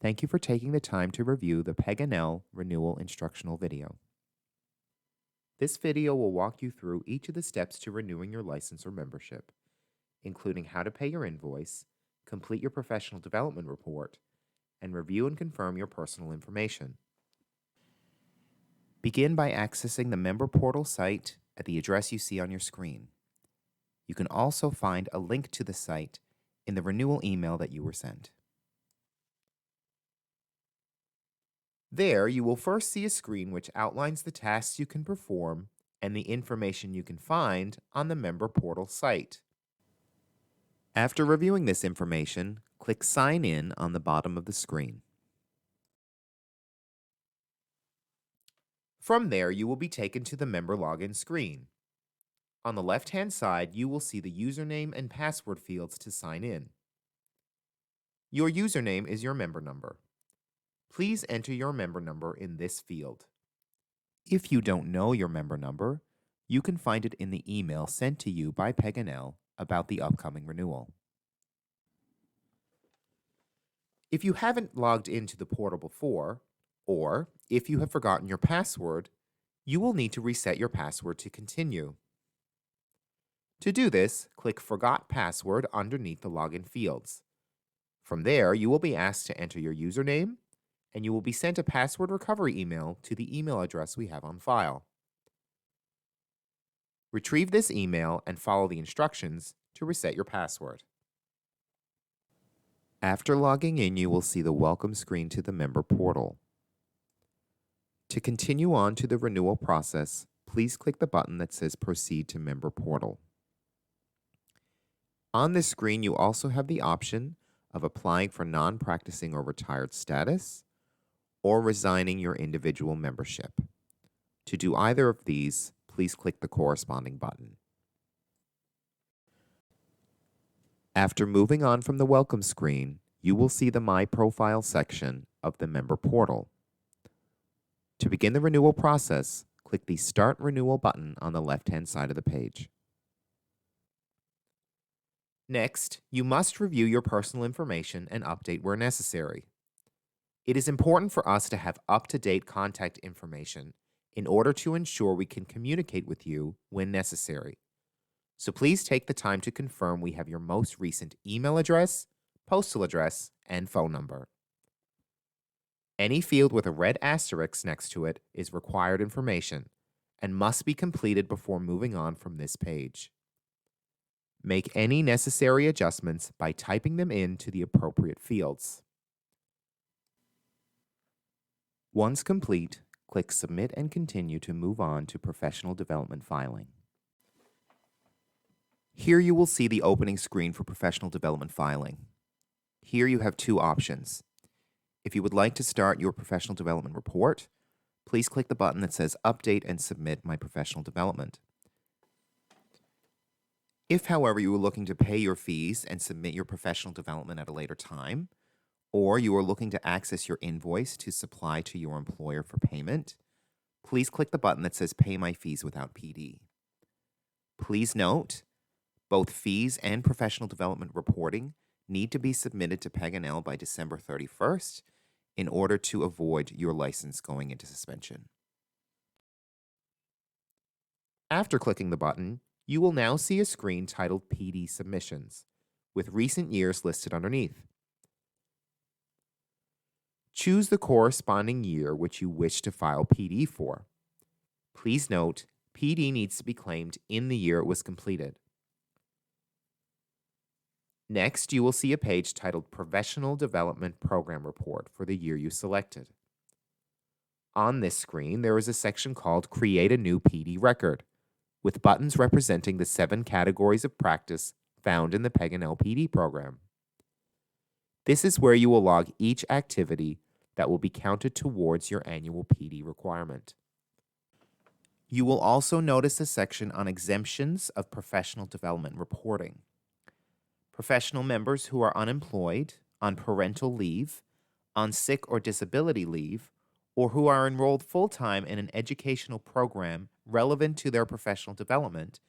Thank you for taking the time to review the PEG&L Renewal instructional video. This video will walk you through each of the steps to renewing your license or membership, including how to pay your invoice, complete your professional development report, and review and confirm your personal information. Begin by accessing the member portal site at the address you see on your screen. You can also find a link to the site in the renewal email that you were sent. There, you will first see a screen which outlines the tasks you can perform and the information you can find on the member portal site. After reviewing this information, click Sign In on the bottom of the screen. From there, you will be taken to the member login screen. On the left-hand side, you will see the username and password fields to sign in. Your username is your member number. Please enter your member number in this field. If you don't know your member number, you can find it in the email sent to you by PEG&L about the upcoming renewal. If you haven't logged into the portal before, or if you have forgotten your password, you will need to reset your password to continue. To do this, click Forgot Password underneath the login fields. From there, you will be asked to enter your username, and you will be sent a password recovery email to the email address we have on file. Retrieve this email and follow the instructions to reset your password. After logging in, you will see the welcome screen to the member portal. To continue on to the renewal process, please click the button that says Proceed to Member Portal. On this screen, you also have the option of applying for non-practicing or retired status, or resigning your individual membership. To do either of these, please click the corresponding button. After moving on from the welcome screen, you will see the My Profile section of the member portal. To begin the renewal process, click the Start Renewal button on the left-hand side of the page. Next, you must review your personal information and update where necessary. It is important for us to have up-to-date contact information in order to ensure we can communicate with you when necessary. So please take the time to confirm we have your most recent email address, postal address, and phone number. Any field with a red asterisk next to it is required information and must be completed before moving on from this page. Make any necessary adjustments by typing them into the appropriate fields. Once complete, click Submit and Continue to move on to Professional Development Filing. Here you will see the opening screen for Professional Development Filing. Here you have two options. If you would like to start your professional development report, please click the button that says Update and Submit My Professional Development. If, however, you are looking to pay your fees and submit your professional development at a later time, or you are looking to access your invoice to supply to your employer for payment, please click the button that says Pay My Fees Without PD. Please note, both fees and professional development reporting need to be submitted to PEG&L by December 31st in order to avoid your license going into suspension. After clicking the button, you will now see a screen titled PD Submissions, with recent years listed underneath. Choose the corresponding year which you wish to file PD for. Please note, PD needs to be claimed in the year it was completed. Next, you will see a page titled Professional Development Program Report for the year you selected. On this screen, there is a section called Create a New PD Record, with buttons representing the 7 categories of practice found in the PEG&L PD program. This is where you will log each activity that will be counted towards your annual PD requirement. You will also notice a section on exemptions of professional development reporting. Professional members who are unemployed, on parental leave, on sick or disability leave, or who are enrolled full-time in an educational program relevant to their professional development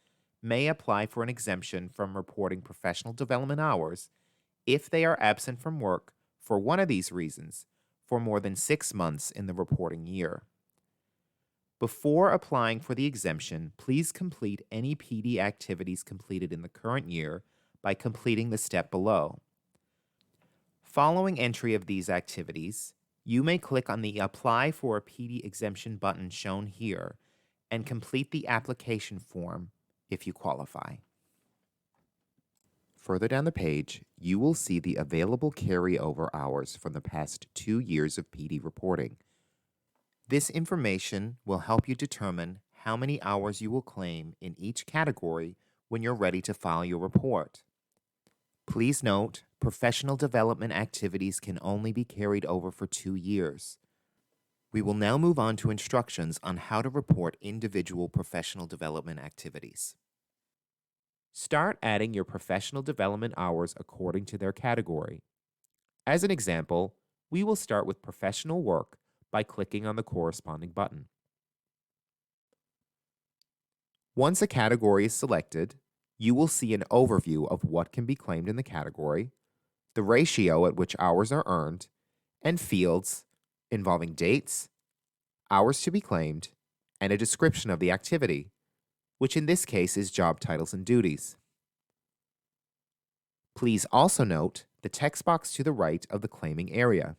may apply for an exemption from reporting professional development hours if they are absent from work for one of these reasons for more than 6 months in the reporting year. Before applying for the exemption, please complete any PD activities completed in the current year by completing the step below. Following entry of these activities, you may click on the Apply for a PD Exemption button shown here and complete the application form if you qualify. Further down the page, you will see the available carryover hours from the past 2 years of PD reporting. This information will help you determine how many hours you will claim in each category when you're ready to file your report. Please note, professional development activities can only be carried over for 2 years. We will now move on to instructions on how to report individual professional development activities. Start adding your professional development hours according to their category. As an example, we will start with professional work by clicking on the corresponding button. Once a category is selected, you will see an overview of what can be claimed in the category, the ratio at which hours are earned, and fields involving dates, hours to be claimed, and a description of the activity, which in this case is job titles and duties. Please also note the text box to the right of the claiming area.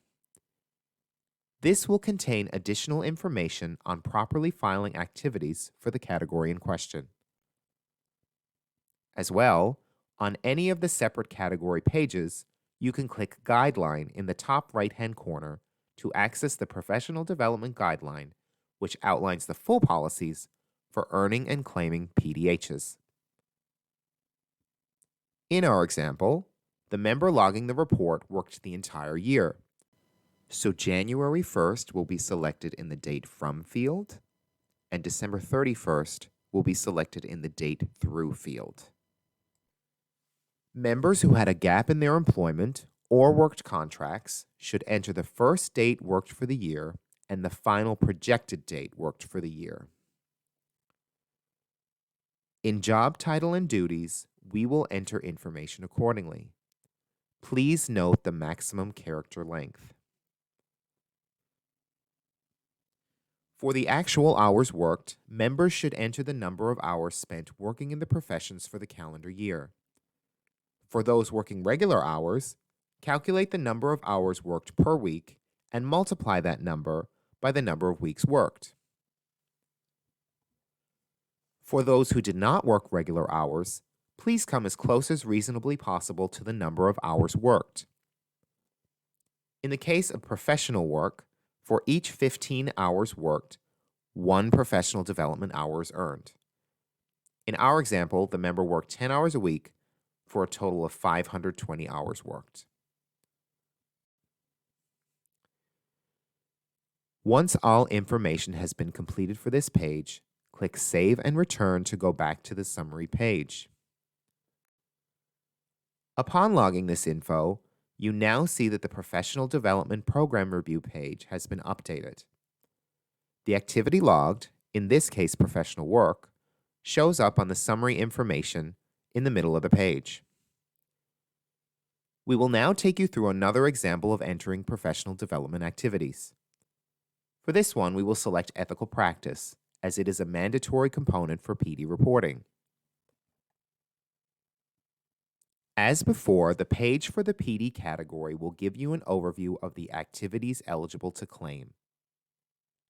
This will contain additional information on properly filing activities for the category in question. As well, on any of the separate category pages, you can click Guideline in the top right-hand corner to access the Professional Development Guideline, which outlines the full policies for earning and claiming PDHs. In our example, the member logging the report worked the entire year. So January 1st will be selected in the Date From field, and December 31st will be selected in the Date Through field. Members who had a gap in their employment or worked contracts should enter the first date worked for the year and the final projected date worked for the year. In job title and duties, we will enter information accordingly. Please note the maximum character length. For the actual hours worked, members should enter the number of hours spent working in the professions for the calendar year. For those working regular hours, calculate the number of hours worked per week and multiply that number by the number of weeks worked. For those who did not work regular hours, please come as close as reasonably possible to the number of hours worked. In the case of professional work, for each 15 hours worked, 1 professional development hour is earned. In our example, the member worked 10 hours a week for a total of 520 hours worked. Once all information has been completed for this page, click Save and Return to go back to the summary page. Upon logging this info, you now see that the Professional Development Program Review page has been updated. The activity logged, in this case professional work, shows up on the summary information in the middle of the page. We will now take you through another example of entering professional development activities. For this one, we will select Ethical Practice, as it is a mandatory component for PD reporting. As before, the page for the PD category will give you an overview of the activities eligible to claim.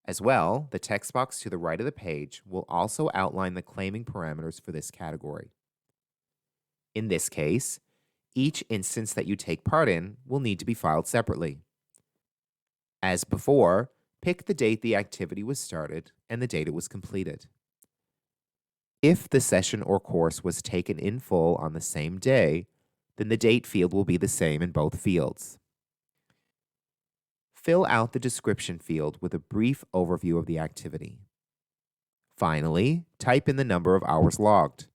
As well, the text box to the right of the page will also outline the claiming parameters for this category. In this case, each instance that you take part in will need to be filed separately. As before, pick the date the activity was started and the date it was completed. If the session or course was taken in full on the same day, then the date field will be the same in both fields. Fill out the description field with a brief overview of the activity. Finally, type in the number of hours logged.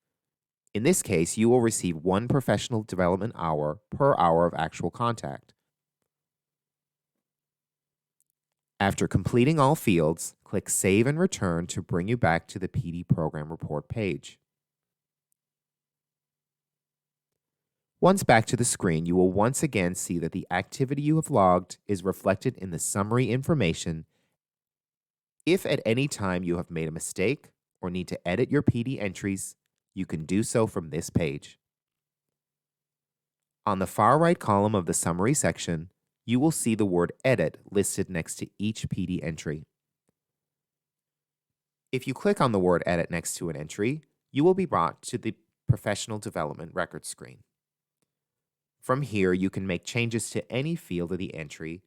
In this case, you will receive 1 professional development hour per hour of actual contact. After completing all fields, click Save and Return to bring you back to the PD Program Report page. Once back to the screen, you will once again see that the activity you have logged is reflected in the summary information. If at any time you have made a mistake or need to edit your PD entries, you can do so from this page. On the far right column of the summary section, you will see the word Edit listed next to each PD entry. If you click on the word Edit next to an entry, you will be brought to the Professional Development Record screen. From here, you can make changes to any field of the entry,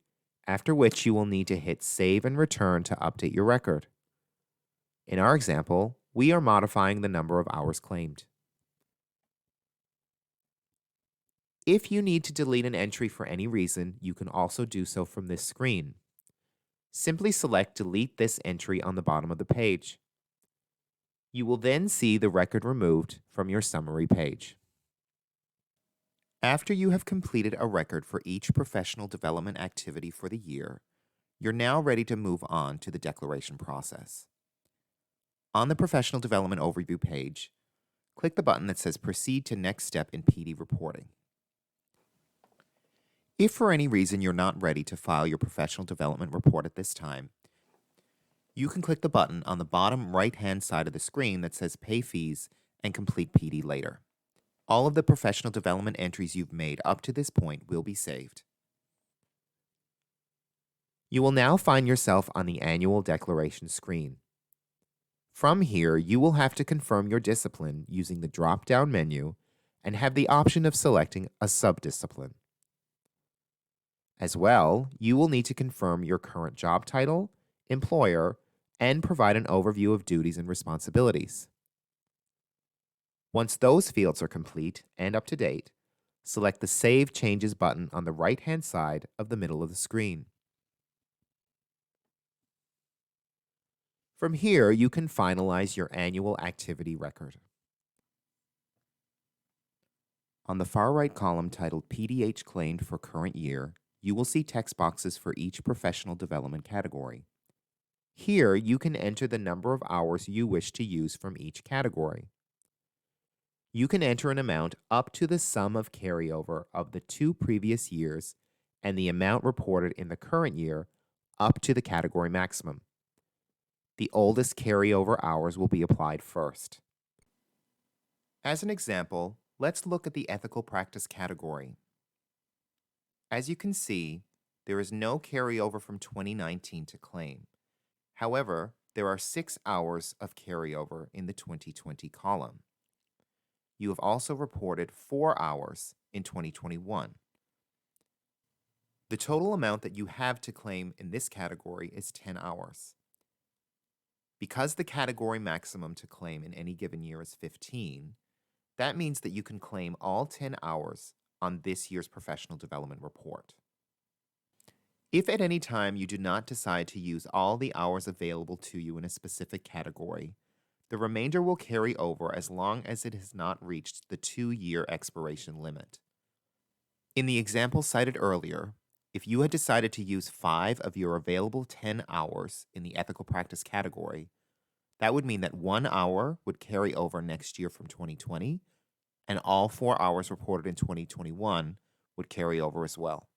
after which you will need to hit Save and Return to update your record. In our example, we are modifying the number of hours claimed. If you need to delete an entry for any reason, you can also do so from this screen. Simply select Delete this entry on the bottom of the page. You will then see the record removed from your summary page. After you have completed a record for each professional development activity for the year, you're now ready to move on to the declaration process. On the Professional Development Overview page, click the button that says Proceed to Next Step in PD Reporting. If for any reason you're not ready to file your professional development report at this time, you can click the button on the bottom right-hand side of the screen that says Pay Fees and Complete PD Later. All of the professional development entries you've made up to this point will be saved. You will now find yourself on the Annual Declaration screen. From here, you will have to confirm your discipline using the drop-down menu and have the option of selecting a subdiscipline. As well, you will need to confirm your current job title, employer, and provide an overview of duties and responsibilities. Once those fields are complete and up to date, select the Save Changes button on the right-hand side of the middle of the screen. From here, you can finalize your annual activity record. On the far right column titled PDH Claimed for Current Year, you will see text boxes for each professional development category. Here, you can enter the number of hours you wish to use from each category. You can enter an amount up to the sum of carryover of the 2 previous years and the amount reported in the current year up to the category maximum. The oldest carryover hours will be applied first. As an example, let's look at the ethical practice category. As you can see, there is no carryover from 2019 to claim. However, there are 6 hours of carryover in the 2020 column. You have also reported 4 hours in 2021. The total amount that you have to claim in this category is 10 hours. Because the category maximum to claim in any given year is 15, that means that you can claim all 10 hours on this year's professional development report. If at any time you do not decide to use all the hours available to you in a specific category, the remainder will carry over as long as it has not reached the 2-year expiration limit. In the example cited earlier, if you had decided to use 5 of your available 10 hours in the ethical practice category, that would mean that 1 hour would carry over next year from 2020, and all 4 hours reported in 2021 would carry over as well.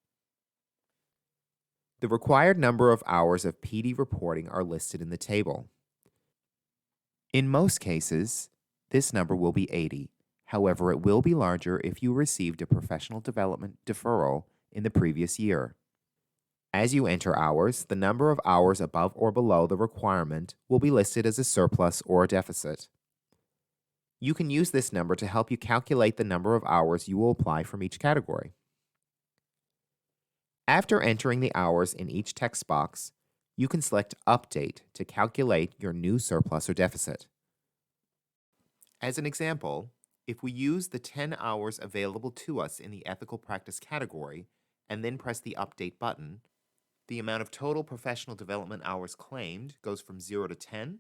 The required number of hours of PD reporting are listed in the table. In most cases, this number will be 80. However, it will be larger if you received a professional development deferral in the previous year. As you enter hours, the number of hours above or below the requirement will be listed as a surplus or a deficit. You can use this number to help you calculate the number of hours you will apply from each category. After entering the hours in each text box, you can select Update to calculate your new surplus or deficit. As an example, if we use the 10 hours available to us in the ethical practice category and then press the Update button, the amount of total professional development hours claimed goes from 0 to 10,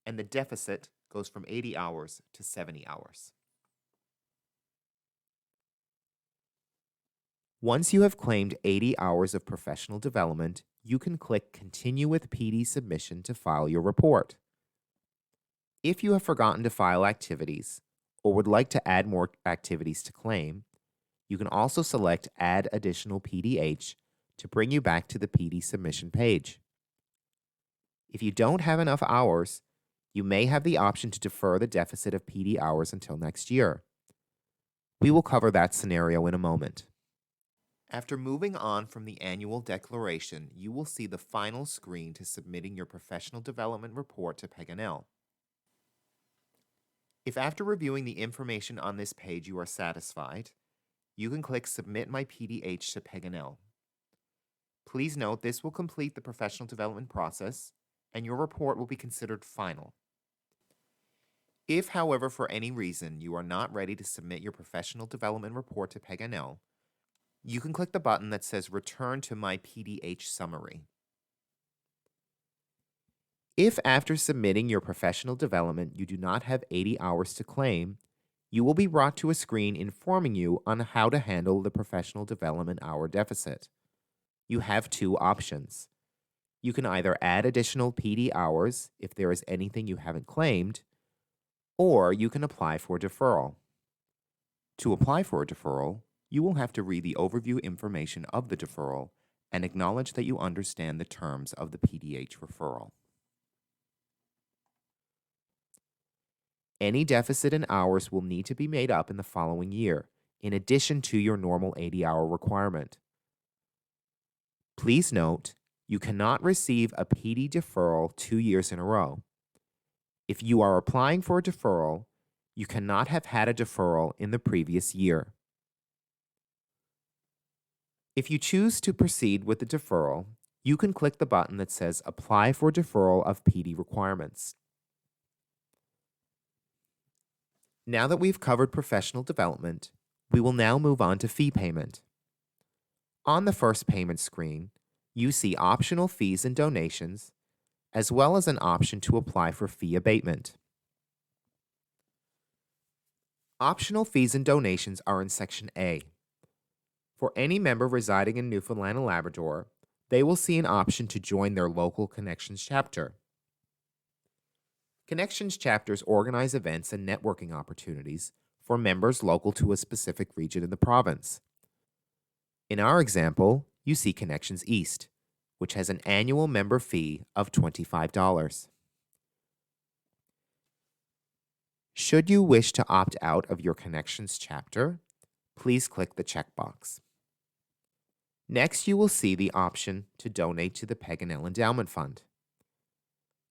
and the deficit goes from 80 hours to 70 hours. Once you have claimed 80 hours of professional development, you can click Continue with PD Submission to file your report. If you have forgotten to file activities or would like to add more activities to claim, You can also select Add Additional PDH to bring you back to the PD submission page. If you don't have enough hours, you may have the option to defer the deficit of PD hours until next year. We will cover that scenario in a moment. After moving on from the annual declaration, you will see the final screen to submitting your professional development report to Paganel. If after reviewing the information on this page you are satisfied, you can click Submit My PDH to Paganel. Please note this will complete the professional development process, and your report will be considered final. If, however, for any reason you are not ready to submit your professional development report to Paganel, you can click the button that says Return to My PDH Summary. If after submitting your professional development you do not have 80 hours to claim, you will be brought to a screen informing you on how to handle the professional development hour deficit. You have two options. You can either add additional PD hours if there is anything you haven't claimed, or you can apply for a deferral. To apply for a deferral, you will have to read the overview information of the deferral and acknowledge that you understand the terms of the PDH referral. Any deficit in hours will need to be made up in the following year, in addition to your normal 80-hour requirement. Please note, you cannot receive a PD deferral 2 years in a row. If you are applying for a deferral, you cannot have had a deferral in the previous year. If you choose to proceed with the deferral, you can click the button that says Apply for Deferral of PD Requirements. Now that we've covered professional development, we will now move on to fee payment. On the first payment screen, you see optional fees and donations, as well as an option to apply for fee abatement. Optional fees and donations are in Section A. For any member residing in Newfoundland and Labrador, they will see an option to join their local Connections chapter. Connections chapters organize events and networking opportunities for members local to a specific region in the province. In our example, you see Connections East, which has an annual member fee of $25. Should you wish to opt out of your Connections chapter, please click the checkbox. Next, you will see the option to donate to the Paganel Endowment Fund.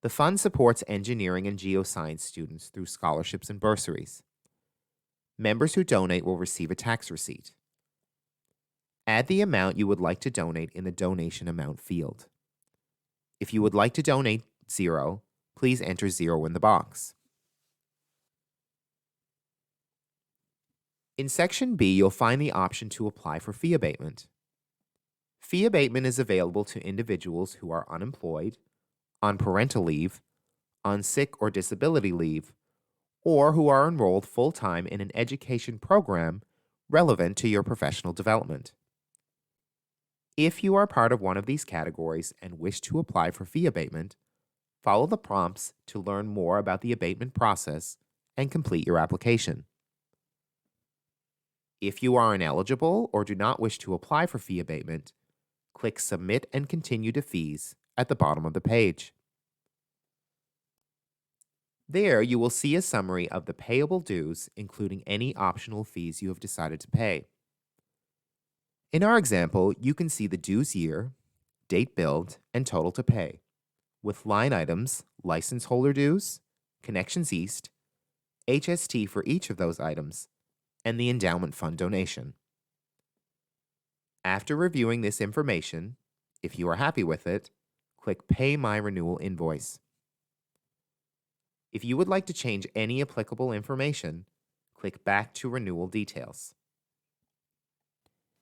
The fund supports engineering and geoscience students through scholarships and bursaries. Members who donate will receive a tax receipt. Add the amount you would like to donate in the donation amount field. If you would like to donate $0, please enter 0 in the box. In Section B, you'll find the option to apply for fee abatement. Fee abatement is available to individuals who are unemployed, on parental leave, on sick or disability leave, or who are enrolled full-time in an education program relevant to your professional development. If you are part of one of these categories and wish to apply for fee abatement, follow the prompts to learn more about the abatement process and complete your application. If you are ineligible or do not wish to apply for fee abatement, click Submit and Continue to Fees at the bottom of the page. There, you will see a summary of the payable dues, including any optional fees you have decided to pay. In our example, you can see the dues year, date billed, and total to pay, with line items, license holder dues, Connections East, HST for each of those items, and the endowment fund donation. After reviewing this information, if you are happy with it, click Pay My Renewal Invoice. If you would like to change any applicable information, click Back to Renewal Details.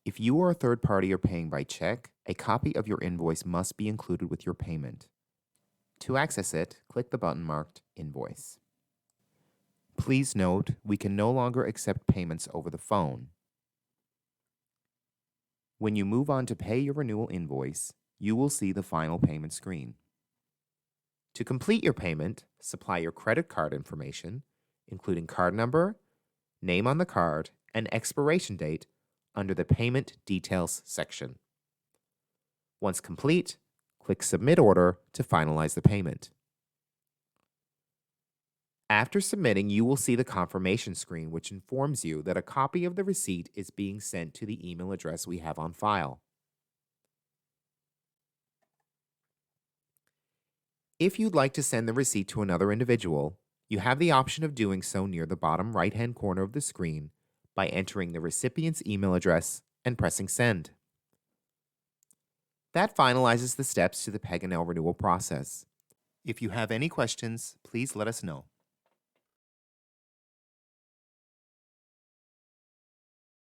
If you or a third party are paying by check, a copy of your invoice must be included with your payment. To access it, click the button marked Invoice. Please note, we can no longer accept payments over the phone. When you move on to pay your renewal invoice, you will see the final payment screen. To complete your payment, supply your credit card information, including card number, name on the card, and expiration date, under the Payment Details section. Once complete, click Submit Order to finalize the payment. After submitting, you will see the confirmation screen, which informs you that a copy of the receipt is being sent to the email address we have on file. If you'd like to send the receipt to another individual, you have the option of doing so near the bottom right-hand corner of the screen by entering the recipient's email address and pressing Send. That finalizes the steps to the Peg&L renewal process. If you have any questions, please let us know.